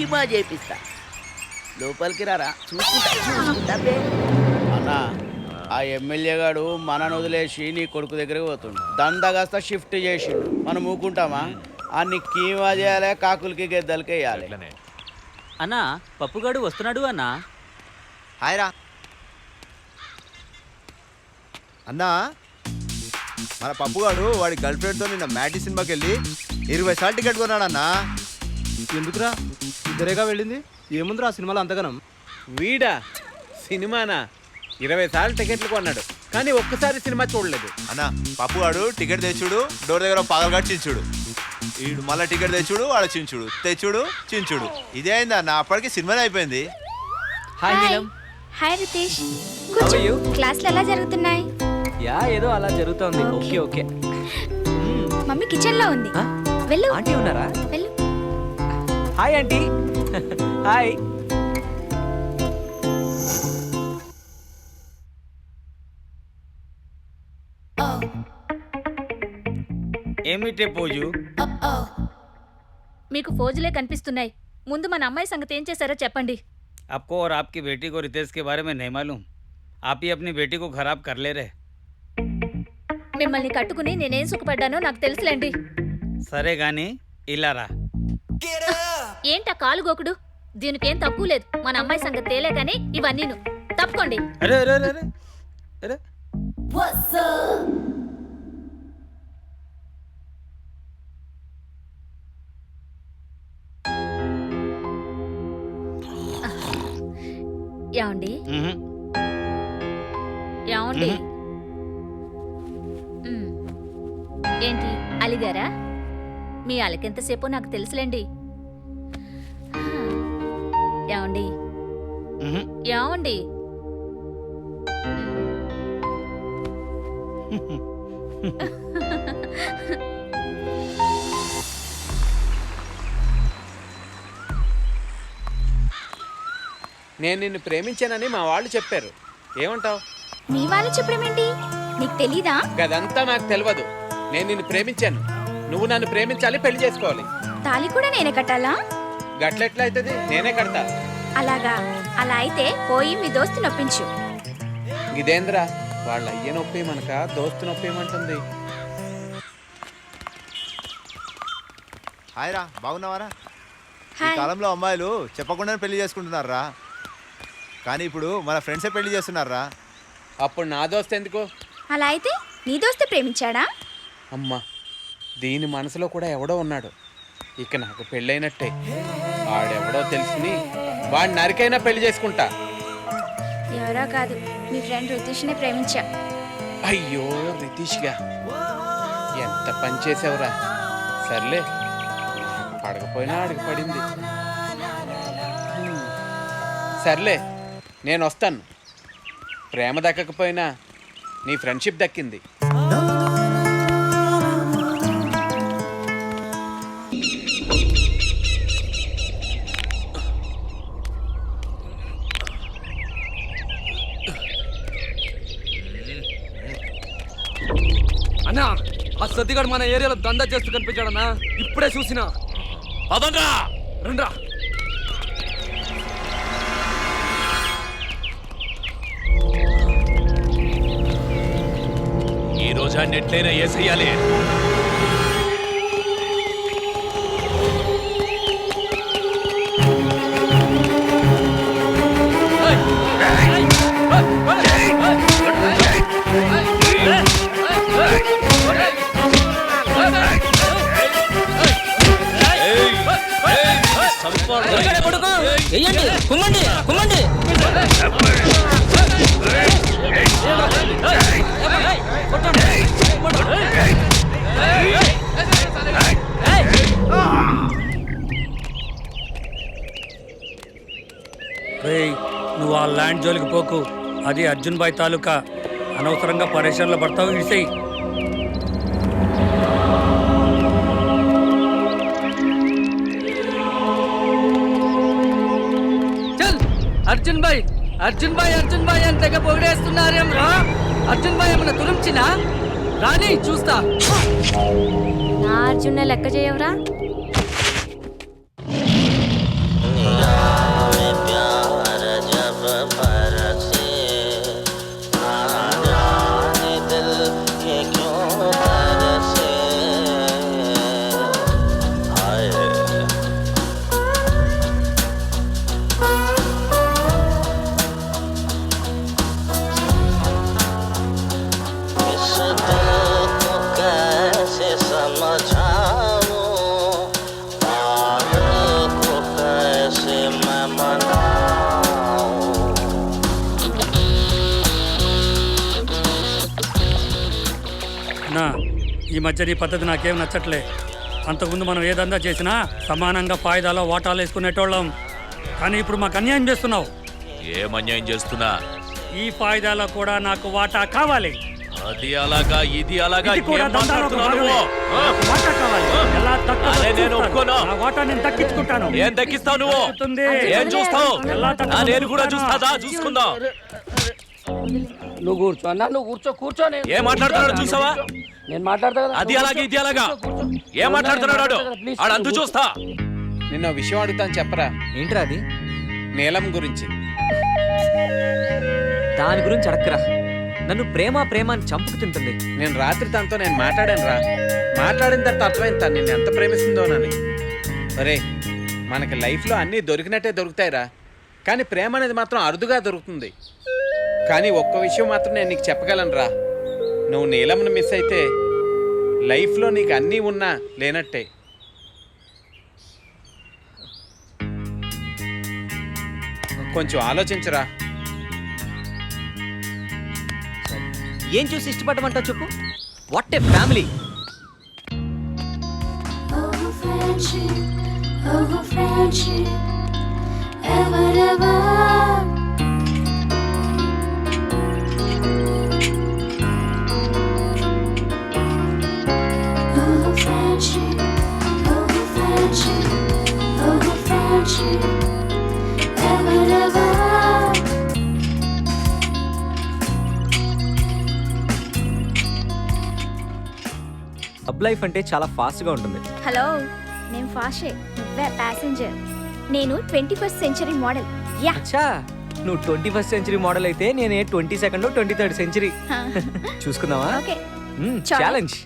కీమా చేపిస్తా. లోపలికి రారా, చూసుకుంటా బే. అన్నా, ఆ ఎమ్మెల్యే గాడు మనను వదిలేసి నీ కొడుకు దగ్గరికి పోతుండు. దందగస్త షిఫ్ట్ చేసి మనం ఊకుంటామా? అన్ని కీమా చేయాలి, కాకులకి గెద్దలకి వేయాలి. అన్నా పప్పుగాడు వస్తున్నాడు అన్నా. హాయ్ రా అన్నా. మన పప్పుగాడు వాడి గర్ల్ ఫ్రెండ్తో నిన్న మ్యాటి సినిమాకి వెళ్ళి 20 సార్లు టికెట్ కొన్నాడన్నా. ఎందుకురా, ఇద్దరేగా వెళ్ళింది, ఏముందిరా సినిమాలో అంతగనం? వీడా సినిమానా 20 సార్లు టికెట్లు కొన్నాడు, కానీ ఒక్కసారి సినిమా చూడలేదు. అన్నా, పప్పుగాడు టికెట్ తెచ్చుడు, డోర్ దగ్గర పగలగాడు చించుడు, వీడు మళ్ళీ టికెట్ తెచ్చుడు, వాడు చించుడు, తెచ్చుడు చించుడు, ఇదే అయింది అన్న. అప్పటికి సినిమానే అయిపోయింది. హాయ్ నీలం. హాయ్ రితేష్, కూర్చో. క్లాసులు ఎలా జరుగుతున్నాయి? యా ఏదో అలా జరుగుతోంది. Okay okay. మమ్మీ కిచెన్ లో ఉంది, వెళ్ళు. ఆంటీ ఉన్నారా? వెళ్ళు. Hi aunty. హాయ్. ఏమిటే పూజు? మీకు ఫోజులే కనిపిస్తున్నాయి. ముందు మన అమ్మాయి సంగతి ఏం చేశారో చెప్పండి. आपको और आपकी बेटी को रितेश के बारे में नहीं मालूम. आप ही अपनी बेटी को खराब कर ले रहे. మిమ్మల్ని కట్టుకుని నేనేం సుఖపడ్డానో నాకు తెలుసులేండి. సరే గాని ఇలా రా. ఏంటా కాలు గోకుడు? దీనికేం తక్కువ లేదు. మన అమ్మాయి సంగతి తేలే కానీ ఇవన్నీను. తప్పుకోండి. అరే అరే అరే అరే అరే. ఏమండి ఏమండి? ఏంటి అలిగారా? మీ అలకెంతసేపో నాకు తెలుసులేండి. ఏమండి ఏమండి? నేను నిన్ను ప్రేమించానని మా వాళ్ళు చెప్పారు. ఏమంటావు? మీ వాళ్ళు చెప్పడమేంటి, నీకు తెలీదా? గదంతా నాకు తెలియదు. నేను నిన్ను ప్రేమించాను, నువ్వు నన్ను ప్రేమించాలి, పెళ్లి చేసుకోవాలి. తాళి కూడా నేనే కట్టాలా? గట్లెట్లా అవుతుంది? నేనే కడతా. అలాగా? అలా అయితే పోయి మీ దోస్తు నొప్పించు. ఇదేంద్రా, వాళ్ళ అయ్య నొప్పి మనక దోస్తు నొప్పి ఏమంటుంది? హాయ్ రా, బాగున్నావారా? ఈ హాయ్. కాలంలో అమ్మాయిలు చెప్పకుండానే పెళ్లి చేసుకుంటున్నారా, కానీ ఇప్పుడు మన ఫ్రెండ్సే పెళ్లి చేస్తున్నారా. అప్పుడు నా దోస్తు ఎందుకు? అలా అయితే నీ దోస్తు ప్రేమించాడా? అమ్మా, దీని మనసులో కూడా ఎవడో ఉన్నాడు. ఇక నాకు పెళ్ళైనట్టే. వాడెవడో తెలుసుకుని వాడిని నరికైనా పెళ్లి చేసుకుంటా. ఎవరో కాదు, మీ ఫ్రెండ్ రితేష్ని ప్రేమించా. అయ్యో రితీష్గా, ఎంత పని చేసావురా. సర్లే, నాకు పడకపోయినా అడిగి పడింది. సర్లే, నేను వస్తాను. ప్రేమ దక్కకపోయినా నీ ఫ్రెండ్షిప్ దక్కింది. అన్నా, ఆ సత్తిగాడు మన ఏరియాలో దందా చేస్తూ కనిపించాడన్నా, ఇప్పుడే చూసినా. అదనరా రండ్రా. ఈ రోజా నెట్లైనా వేసేయాలి. కుమ్మండి కుమ్మండి. నువ్వు ఆ ల్యాండ్ జోలికి పోకు, అది అర్జున్ బాయ్ తాలూకా. అనవసరంగా పరేషన్లో పడతావు. ఇడిసేయి. చల్ అర్జున్ బాయ్, అర్జున్ బాయ్, అర్జున్ బాయ్ అని తెగ పొగిడేస్తున్నారేం రా. అర్జున్ బాయ్ ఏమన్నా తురుంచినా రాని చూస్తా. నా అర్జున్ లెక్క చేయవరా? నా ఈ మధ్య నీ పద్ధతి నాకేం నచ్చట్లే. అంతకుముందు మనం ఏ దందా చేసినా సమానంగా ఫాయిదాలో వాటాలు వేసుకునేటోళ్ళం. కానీ ఇప్పుడు మాకు అన్యాయం చేస్తున్నావు. ఏం అన్యాయం చేస్తున్నా? ఈ ఫాయిదాలో కూడా నాకు వాటా కావాలి. అది అలాగా ఇది అలాగా ఇది కూడా ఏం దందాలో ఒక మాట్లాడుతున్నావు భాగమే. నువ్వు? నాకు వాటా కావాలి. ఎలా దక్కదో అరే నేను చూస్తాను. ఒప్పుకోను. నా వాటా నేను దక్కించుకుంటాను. ఏం దక్కిస్తావు నువ్వు? దక్కుతుంది. ఏం చూస్తావు? ఎలా దక్కదో నేను కూడా చూస్తాను. చూస్తాదా? చూసుకుందాం. నువ్వు కూర్చో అన్న, నువ్వు కూర్చో. ఏం మాట్లాడుతున్నాడు చూసావా? నేను మాట్లాడతా కదా. అది అలాగే ఇది అలాగా ఏం మాట్లాడుతున్నాడు ఆడంతు చూస్తా. నిన్న ఓ విషయం అడుగుతాను చెప్పరా. ఏంట్రా అది? నీలం గురించి. దాని గురించి అడక్కరా. నన్ను ప్రేమ అని చంపుకు తింటుంది. నేను రాత్రి తనతో నేను మాట్లాడాను రా. మాట్లాడిన తర్వాత అర్థమైంది తను నిన్ను ఎంత ప్రేమిస్తుందోనని. ఒరే, మనకి లైఫ్లో అన్నీ దొరికినట్టే దొరుకుతాయిరా, కానీ ప్రేమ అనేది మాత్రం అరుదుగా దొరుకుతుంది. కానీ ఒక్క విషయం మాత్రం నేను నీకు చెప్పగలను రా, నువ్వు నీలంను మిస్ అయితే లైఫ్లో నీకు అన్నీ ఉన్నా లేనట్టే. కొంచెం ఆలోచించరా. ఏం చూసి ఇష్టపడమంటావు చెప్పు? What a family. Pub life అంటే చాలా ఫాస్ట్గా ఉంటుంది. హలో, నేను ఫాస్టే, నువ్వే ప్యాసింజర్. నేను 21st సెంచరీ మోడల్. యా. అచ్చా, నువ్వు 21st సెంచరీ మోడల్ అయితే నేనే 22nd 23rd century. చూసుకుందామా? Okay. Challenge.